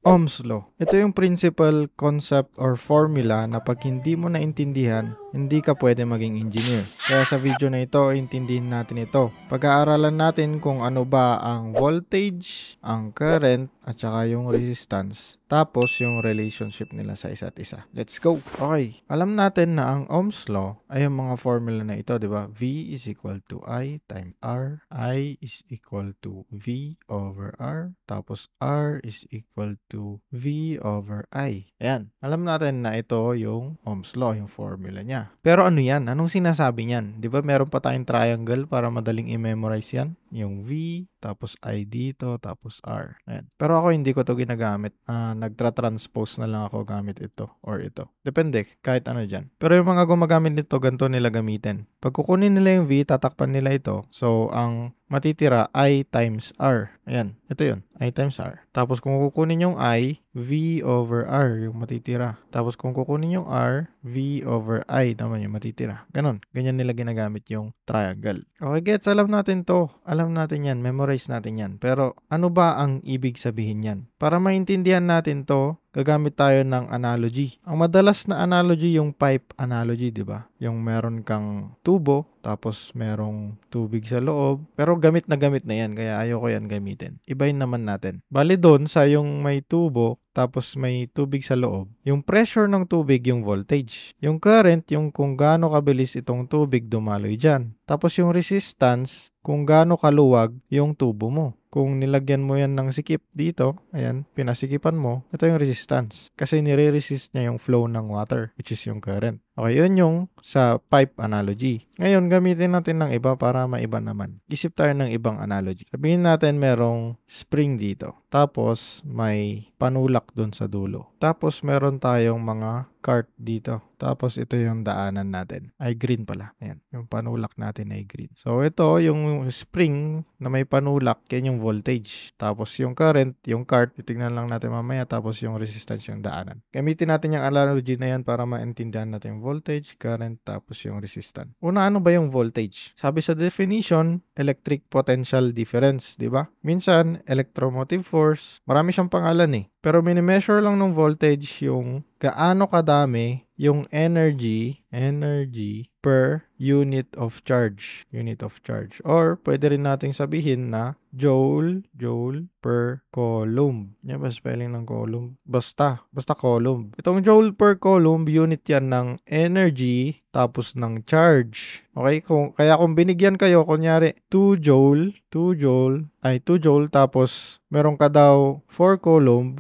Ohm's Law. Ito yung principle, concept, or formula na pag hindi mo naintindihan, hindi ka pwede maging engineer. Kaya sa video na ito, intindihin natin ito. Pag-aaralan natin kung ano ba ang voltage, ang current, at saka yung resistance. Tapos yung relationship nila sa isa't isa. Let's go! Okay, alam natin na ang Ohm's Law ay yung mga formula na ito, di ba? V is equal to I times R. I is equal to V over R. Tapos R is equal to V over I. Ayan. Alam natin na ito yung Ohm's Law, yung formula niya. Pero ano yan? Anong sinasabi niyan? Di ba meron pa tayong triangle para madaling i-memorize yan? Yung V, tapos I dito, tapos R. Ayan. Pero ako hindi ko to ginagamit. Nagtra-transpose na lang ako gamit ito or ito. Depende, kahit ano dyan. Pero yung mga gumagamit nito, ganito nila gamitin. Pag kukunin nila yung V, tatakpan nila ito. So, ang matitira I times R. Ayan, ito yun. I times R. Tapos kung kukunin yung I, V over R yung matitira. Tapos kung kukunin yung R, V over I naman yung matitira. Ganon. Ganyan nila ginagamit yung triangle. Okay, gets. Alam natin to. Alam natin yan. Memorize natin yan. Pero ano ba ang ibig sabihin yan? Para maintindihan natin to, gagamit tayo ng analogy. Ang madalas na analogy yung pipe analogy, di ba? Yung meron kang tubo, tapos merong tubig sa loob. Pero gamit na yan, kaya ayoko yan gamitin. Ibahin naman natin. Bali doon sa yung may tubo, tapos may tubig sa loob. Yung pressure ng tubig, yung voltage. Yung current, yung kung gaano kabilis itong tubig dumaloy dyan. Tapos yung resistance, kung gaano kaluwag yung tubo mo. Kung nilagyan mo yan ng sikip dito, ayan, pinasikipan mo, ito yung resistance. Kasi nire-resist niya yung flow ng water, which is yung current. Okay, yun yung sa pipe analogy. Ngayon, gamitin natin ng iba para maiba naman. Isip tayo ng ibang analogy. Sabihin natin merong spring dito. Tapos, may panulak dun sa dulo. Tapos, meron tayong mga cart dito. Tapos, ito yung daanan natin. Ay, green pala. Ayan, yung panulak natin ay green. So, ito yung spring na may panulak, yan yung voltage. Tapos, yung current, yung cart, titignan lang natin mamaya. Tapos, yung resistance, yung daanan. Gamitin natin yung analogy na yan para maintindihan natin yung voltage, current, tapos yung resistance. Una, ano ba yung voltage? Sabi sa definition, electric potential difference, di ba? Minsan, electromotive force, marami siyang pangalan eh. Pero mini-measure lang ng voltage yung gaano kadami yung energy per unit of charge. Or pwede rin nating sabihin na joule per coulomb. Yan ba spelling ng coulomb? Basta coulomb. Itong joule per coulomb, unit yan ng energy tapos ng charge. Okay? Kaya kung binigyan kayo, kunyari 2 joule tapos meron ka daw 4 coulomb.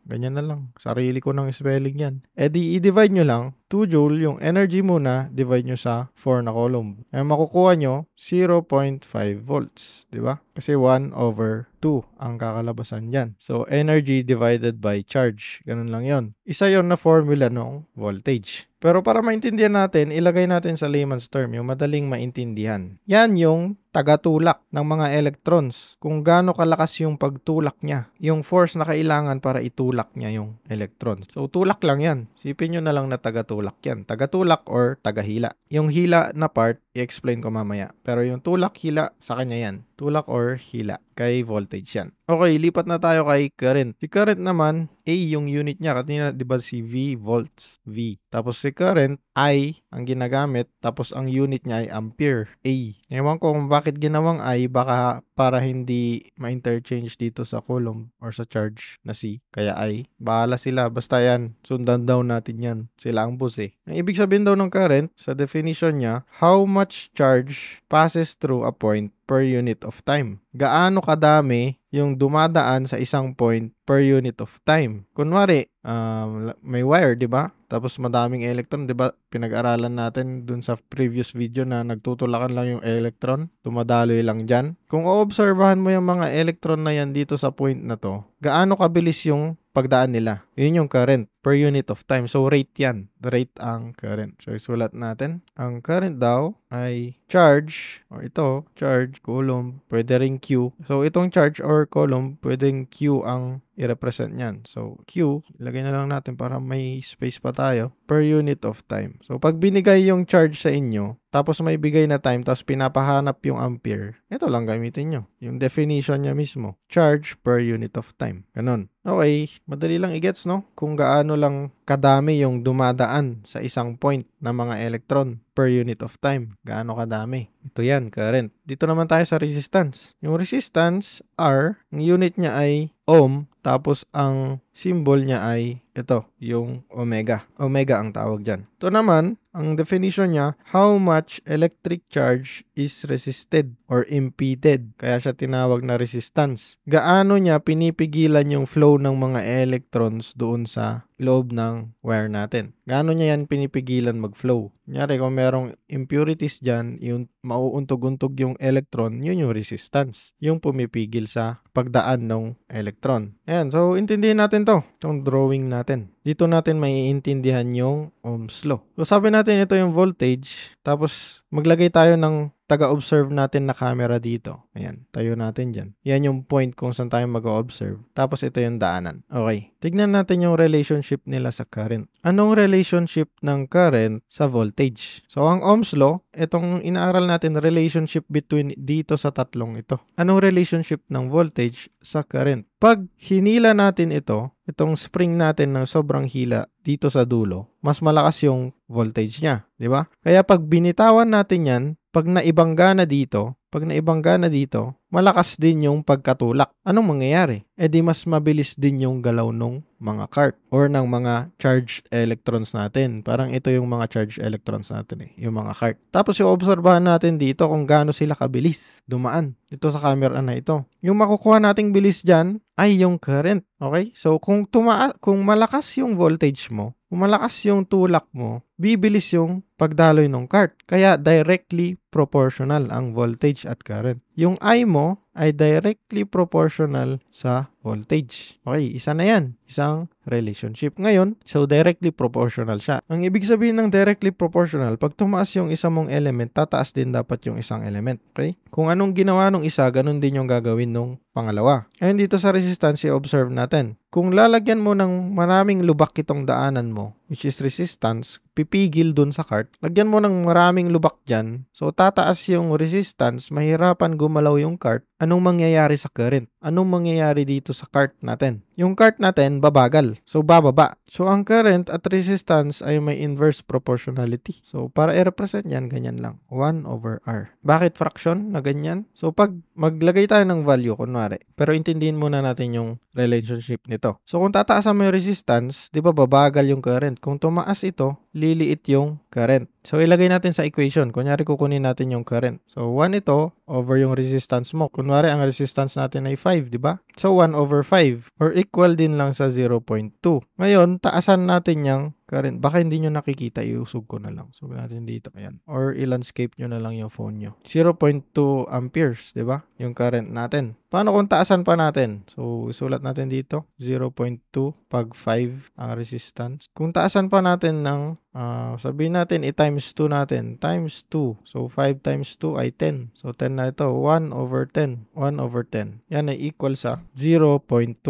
Ganyan na lang. Sarili ko ng spelling yan. E di, i-divide nyo lang. 2 joule, yung energy muna, divide nyo sa 4 na coulomb. Ay makukuha nyo, 0.5 volts. Diba? Kasi 1 over 2 ang kakalabasan dyan. So, energy divided by charge. Ganun lang yon. Isa yon na formula ng voltage. Pero para maintindihan natin, ilagay natin sa layman's term, yung madaling maintindihan. Yan yung tagatulak ng mga electrons. Kung gaano kalakas yung pagtulak niya. Yung force na kailangan para itulak niya yung electrons. So, tulak lang yan. Sipin nyo na lang na tagatulak yan. Tagatulak or tagahila. Yung hila na part, i-explain ko mamaya. Pero yung tulak, hila, sa kanya yan. Tulak or hila. Kay voltage yan. Okay, lipat na tayo kay current. Si current naman, A yung unit niya. Kanina, di ba si V, volts, V. Tapos si current, I ang ginagamit. Tapos ang unit niya ay ampere, A. Ewan ko kung bakit ginawang I, baka para hindi ma-interchange dito sa coulomb or sa charge na C. Kaya I. Bahala sila. Basta yan, sundan daw natin yan. Sila ang boss eh. Ang ibig sabihin daw ng current, sa definition niya, how much charge passes through a point per unit of time. Gaano kadami yung dumadaan sa isang point per unit of time. Kunwari, may wire, di ba? Tapos madaming electron, di ba? Pinag-aralan natin dun sa previous video na nagtutulakan lang yung electron. Dumadaloy lang dyan. Kung oobserbahan mo yung mga electron na yan dito sa point na to, gaano kabilis yung pagdaan nila. Yun yung current per unit of time. So, rate yan. Rate ang current. So, isulat natin. Ang current daw ay charge, or ito, charge, coulomb, pwede ring Q. So, itong charge or coulomb, pwedeng Q ang i-represent yan. So, Q, ilagay na lang natin para may space pa tayo, per unit of time. So, pag binigay yung charge sa inyo, tapos may bigay na time, tapos pinapahanap yung ampere, ito lang gamitin nyo. Yung definition niya mismo. Charge per unit of time. Ganon. Okay, madali lang i-gets, no? Kung gaano lang kadami yung dumadaan sa isang point na mga electron per unit of time. Gaano kadami. Ito yan, current. Dito naman tayo sa resistance. Yung resistance, R, ang unit niya ay ohm, tapos ang symbol niya ay ito, yung omega. Omega ang tawag dyan. Ito naman, ang definition niya, how much electric charge is resisted or impeded. Kaya siya tinawag na resistance. Gaano niya pinipigilan yung flow ng mga electrons doon sa loob ng wire natin. Gaano niya yan pinipigilan mag-flow. Kunyari, kung merong impurities dyan, yung mauuntog-untog yung electron, yun yung resistance. Yung pumipigil sa pagdaan ng electron. Ayan, so intindihin natin to. Itong drawing natin. Dito natin maiintindihan yung Ohm's law. So sabi natin ito yung voltage, tapos maglagay tayo ng taga-observe natin na camera dito. Ayan, tayo natin dyan. Yan yung point kung saan tayo mag-observe. Tapos ito yung daanan. Okay, tignan natin yung relationship nila sa current. Anong relationship ng current sa voltage? So ang Ohm's law, itong inaaral natin relationship between dito sa tatlong ito. Anong relationship ng voltage sa current? Pag hinila natin ito, itong spring natin ng sobrang hila dito sa dulo, mas malakas yung voltage niya, di ba? Kaya pag binitawan natin yan, pag naibangga na dito, malakas din yung pagkatulak. Anong mangyayari? E di mas mabilis din yung galaw ng mga cart or ng mga charged electrons natin. Parang ito yung mga charged electrons natin yung mga cart. Tapos yung obserbahan natin dito kung gaano sila kabilis dumaan dito sa camera na ito. Yung makukuha nating bilis dyan ay yung current. Okay? So kung malakas yung voltage mo, kung malakas yung tulak mo, bibilis yung pagdaloy ng cart. Kaya directly proportional ang voltage at current. Yung I mo ay directly proportional sa voltage. Okay, isa na yan. Isang relationship. Ngayon, so directly proportional siya. Ang ibig sabihin ng directly proportional, pag tumaas yung isa mong element, tataas din dapat yung isang element. Okay? Kung anong ginawa nung isa, ganun din yung gagawin nung pangalawa. Ngayon dito sa resistance, i-observe natin. Kung lalagyan mo ng maraming lubak itong daanan mo, which is resistance, pipigil dun sa cart, lagyan mo ng maraming lubak dyan, so tataas yung resistance, mahirapan gumalaw yung cart, anong mangyayari sa current? Anong mangyayari dito sa cart natin? Yung cart natin, babagal. So, bababa. So, ang current at resistance ay may inverse proportionality. So, para i-represent yan, ganyan lang. 1 over R. Bakit fraction na ganyan? So, pag maglagay tayo ng value, kunwari, pero intindihin muna natin yung relationship nito. So, kung tataasan mo yung resistance, di ba babagal yung current? Kung tumaas ito, liliit yung current. So, ilagay natin sa equation. Kunyari, kukunin natin yung current. So, 1 ito over yung resistance mo. Kunwari, ang resistance natin ay 5, di ba? So, 1 over 5 or equal din lang sa 0.2. Ngayon, taasan natin yung current. Baka hindi nyo nakikita, iusog ko na lang. So, natin dito. Ayan. Or i-landscape nyo na lang yung phone nyo. 0.2 amperes, di ba? Yung current natin. Paano kung taasan pa natin? So, isulat natin dito. 0.2 pag 5 ang resistance. Kung taasan pa natin ng sabihin natin, i-times 2 natin. Times 2. So, 5 times 2 ay 10. So, 10 na ito. 1 over 10. 1 over 10. Yan ay equal sa 0.1.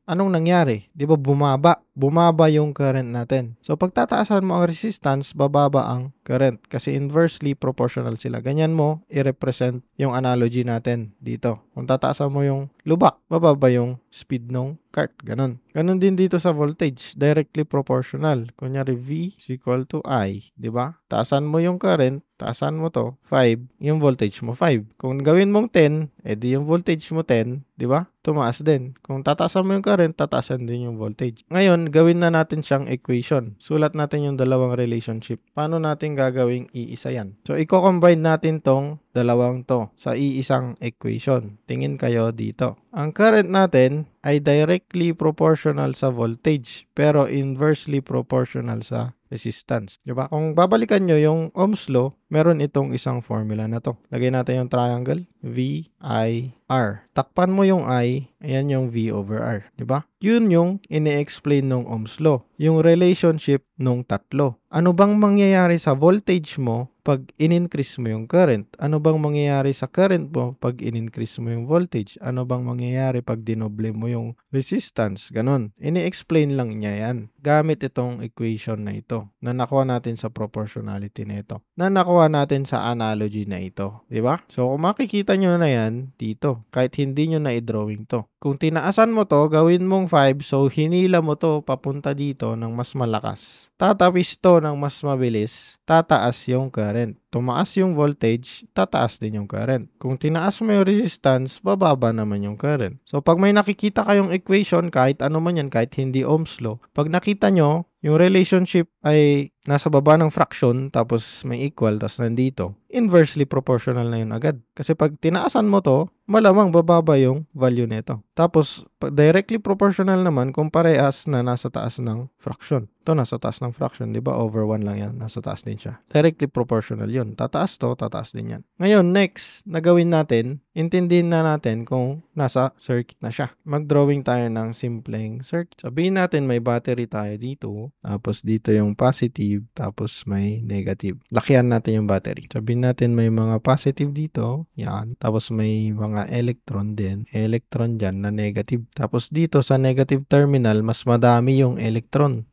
Anong nangyari? Di ba bumaba? Bumaba yung current natin. So, pag tataasan mo ang resistance, bababa ang current. Kasi inversely proportional sila. Ganyan mo, i-represent yung analogy natin dito. Kung tataasan mo yung lubak, bababa yung speed ng cart. Ganon. Ganon din dito sa voltage. Directly proportional. Kunyari, V is equal to I. Diba? Taasan mo yung current, taasan mo to, 5, yung voltage mo 5. Kung gawin mong 10, edi yung voltage mo 10, di ba? Tumaas din. Kung tataasan mo yung current, tataasan din yung voltage. Ngayon, gawin na natin siyang equation. Sulat natin yung dalawang relationship. Paano natin gagawing iisa yan? So, i-combine natin tong dalawang to sa iisang equation. Tingin kayo dito. Ang current natin ay directly proportional sa voltage, pero inversely proportional sa resistance. Diba? Kung babalikan nyo yung Ohm's law, meron itong isang formula na to. Lagay natin yung triangle, V, I, R. Takpan mo yung I, ayan yung V over R. Diba? Yun yung ini-explain ng Ohm's Law. Yung relationship nung tatlo. Ano bang mangyayari sa voltage mo pag in-increase mo yung current? Ano bang mangyayari sa current mo pag in-increase mo yung voltage? Ano bang mangyayari pag dinoble mo yung resistance? Ganon. Ini-explain lang niya yan. Gamit itong equation na ito na nakuha natin sa proportionality na ito. Na nakuha natin sa analogy na ito. Diba? So, kung makikita nyo na yan dito, kahit hindi nyo na i-drawing to. Kung tinaasan mo to, gawin mong 5, so hinila mo to papunta dito ng mas malakas. Tatawis to ng mas mabilis, tataas yung current. Tumaas yung voltage, tataas din yung current. Kung tinaas mo yung resistance, bababa naman yung current. So pag may nakikita kayong equation, kahit ano man yan, kahit hindi Ohm's Law, pag nakita nyo, yung relationship ay nasa baba ng fraction, tapos may equal, tapos nandito, inversely proportional na yun agad. Kasi pag tinaasan mo to, malamang bababa yung value nito. Tapos, directly proportional naman kung parehas na nasa taas ng fraction. Ito nasa taas ng fraction, di ba? Over 1 lang yan, nasa taas din siya. Directly proportional yun. Tataas to, tataas din yan. Ngayon, next, na gawin natin, intindihin na natin kung nasa circuit na siya. Mag-drawing tayo ng simpleng circuit. Sabihin natin may battery tayo dito, tapos dito yung positive, tapos may negative. Lakihan natin yung battery. Sabihin natin may mga positive dito, yan. Tapos may mga electron din. Electron dyan na negative. Tapos dito sa negative terminal, mas madami yung electron.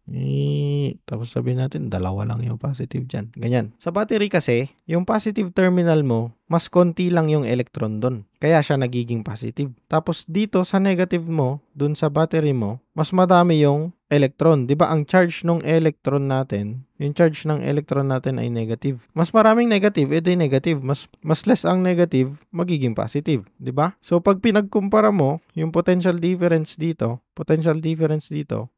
Tapos sabihin natin, dalawa lang yung positive dyan. Ganyan. Sa battery kasi, yung positive terminal mo, mas konti lang yung electron doon. Kaya siya nagiging positive. Tapos dito sa negative mo, dun sa battery mo, mas madami yung electron. Di ba ang charge ng electron natin, yung charge ng electron natin ay negative. Mas maraming negative, edi negative. Mas less ang negative, magiging positive. Di ba? So pag pinagkumpara mo, yung potential difference dito,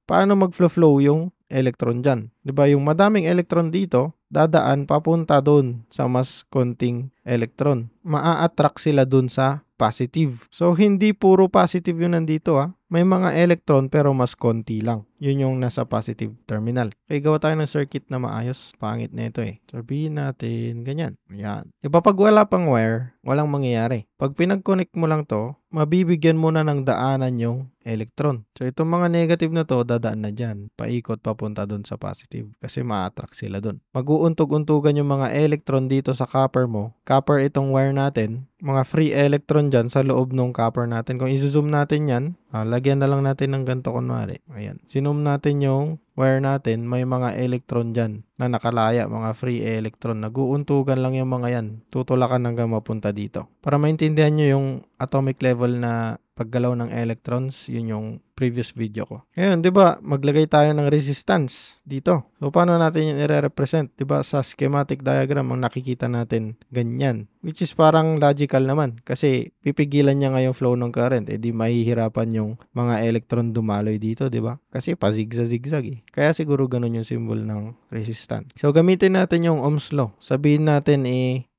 paano mag-flow yung electron dyan? Di ba? Yung madaming electron dito, dadaan papunta doon sa mas konting electron. Maa-attract sila doon sa positive. So, hindi puro positive yun nandito May mga electron pero mas konti lang. Yun yung nasa positive terminal. Okay, gawa tayo ng circuit na maayos. Pangit na ito Sabihin natin, ganyan. Yan. Diba pag wala pang wire, walang mangyayari. Pag pinag-connect mo lang to, mabibigyan mo na ng daanan yung electron. So, itong mga negative na to, dadaan na dyan. Paikot papunta dun sa positive. Kasi ma-attract sila dun. Mag-uuntog-untugan yung mga electron dito sa copper mo. Copper itong wire natin. Mga free electron dyan sa loob ng copper natin. Kung i-zoom natin yan, lagyan na lang natin ng ganito kunwari. Ayan. Sinum natin yung wire natin, may mga electron dyan na nakalaya, mga free electron. Nag-uuntugan lang yung mga yan. Tutulakan hanggang mapunta dito. Para maintindihan nyo yung atomic level na paggalaw ng electrons, yun yung previous video ko. Ngayon, di ba, maglagay tayo ng resistance dito. So, paano natin yung i-represent? Di ba, sa schematic diagram, ang nakikita natin ganyan. Which is parang logical naman. Kasi, pipigilan niya nga yung flow ng current. Di mahihirapan yung mga electron dumaloy dito, di ba? Kasi, pa-zigzag-zigzag Kaya siguro ganun yung symbol ng resistance. So, gamitin natin yung Ohm's Law. Sabihin natin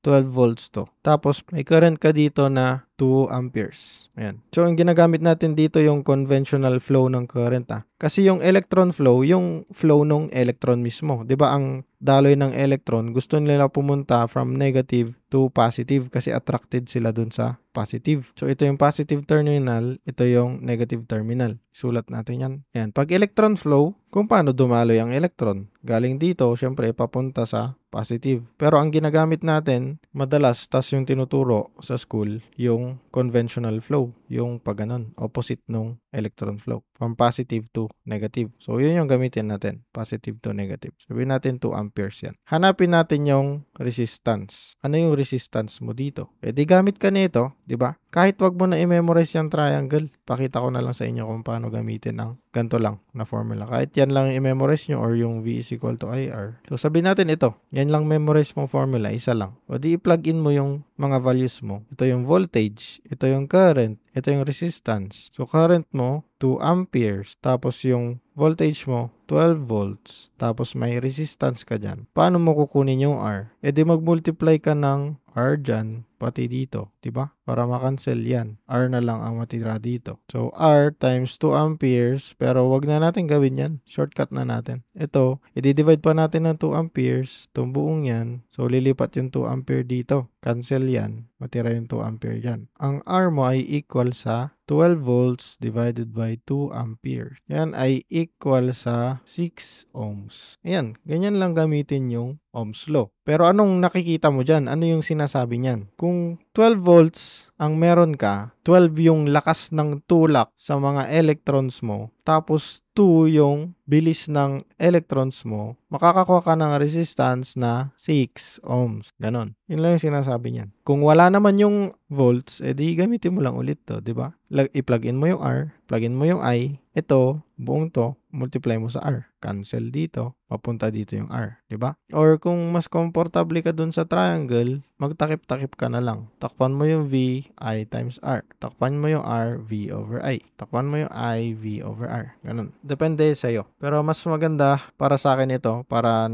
12 volts to. Tapos, may current ka dito na 2 amperes. Ayan. So, ang ginagamit natin dito yung conventional flow ng current Kasi yung electron flow, yung flow ng electron mismo. 'Di ba ang daloy ng electron, gusto nila pumunta from negative to positive kasi attracted sila dun sa positive. So, ito yung positive terminal, ito yung negative terminal. Sulat natin yan. Ayan. Pag electron flow, kung paano dumaloy ang electron? Galing dito, syempre, papunta sa positive. Pero ang ginagamit natin, madalas, tas yung tinuturo sa school, yung conventional flow. Yung paganon, opposite nung electron flow. From positive to negative. So, yun yung gamitin natin. Positive to negative. Sabihin natin 2 amperes yan. Hanapin natin yung resistance. Ano yung resistance mo dito? Di gamit ka nito, di ba? Kahit wag mo na i-memorize yung triangle, pakita ko na lang sa inyo kung paano gamitin ang ganito lang na formula. Kahit yan lang i-memorize nyo or yung V is equal to IR. So, sabihin natin ito. Yan lang memorize mong formula, isa lang. O di i-plug in mo yung mga values mo. Ito yung voltage, ito yung current, ito yung resistance. So, current mo, 2 amperes. Tapos yung voltage mo, 12 volts. Tapos may resistance ka dyan. Paano mo kukunin yung R? Di mag-multiply ka ng R dyan. pati dito, 'di ba? Para ma-cancel 'yan. R na lang ang matitira dito. So R times 2 amperes, pero wag na natin gawin 'yan. Shortcut na natin. Ito, i-divide pa natin ng 2 amperes, itong buong 'yan. So lilipat yung 2 ampere dito. Cancel 'yan. Matira yung 2 ampere diyan. Ang R mo ay equal sa 12 volts divided by 2 ampere. Yan ay equal sa 6 ohms. Ayan, ganyan lang gamitin yung Ohm's law. Pero anong nakikita mo dyan? Ano yung sinasabi niyan? Kung 12 volts ang meron ka, 12 yung lakas ng tulak sa mga electrons mo, tapos 2 yung bilis ng electrons mo, makakakuha ka ng resistance na 6 ohms. Ganon. Yun lang yung sinasabi niyan. Kung wala naman yung volts, edi gamitin mo lang ulit to, di ba? I-plug in mo yung R, plug in mo yung I, ito, buong to, multiply mo sa R. Cancel dito, papunta dito yung R, di ba? Or kung mas komportable ka dun sa triangle, magtakip-takip ka na lang. Takpan mo yung V, I times R. Takpan mo yung R, V over I. Takpan mo yung I, V over R. Ganun. Depende sa'yo. Pero mas maganda para sa akin ito, para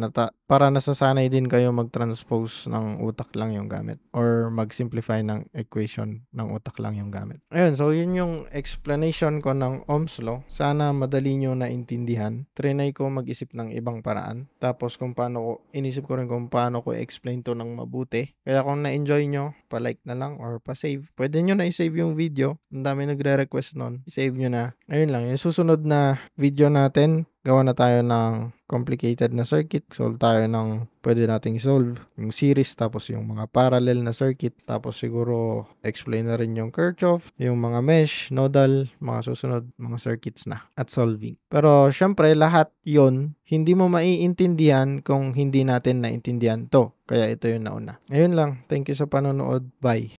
nasasanay din kayo mag-transpose ng utak lang yung gamit. Or mag-simplify ng equation ng utak lang yung gamit. Ayun, so yun yung explanation ko ng Ohm's law. Sana madali nyo naintindihan. Trinay ko mag-isip ng ibang paraan. Tapos inisip ko rin kung paano ko explain to ng mabuti. Kaya kung na-enjoy nyo, pa-like na lang or pa-save. Pwede nyo na i-save yung video. Ang dami nagre-request nun. I-save nyo na. Ayun lang. Yung susunod na video natin, gawa na tayo ng complicated na circuit. Solve tayo ng pwede nating solve. Yung series, tapos yung mga parallel na circuit. Tapos siguro explain na rin yung Kirchhoff, yung mga mesh, nodal, mga susunod, mga circuits na at solving. Pero syempre, lahat yon hindi mo maiintindihan kung hindi natin naintindihan to. Kaya ito yung nauna. Ayun lang. Thank you sa panonood. Bye.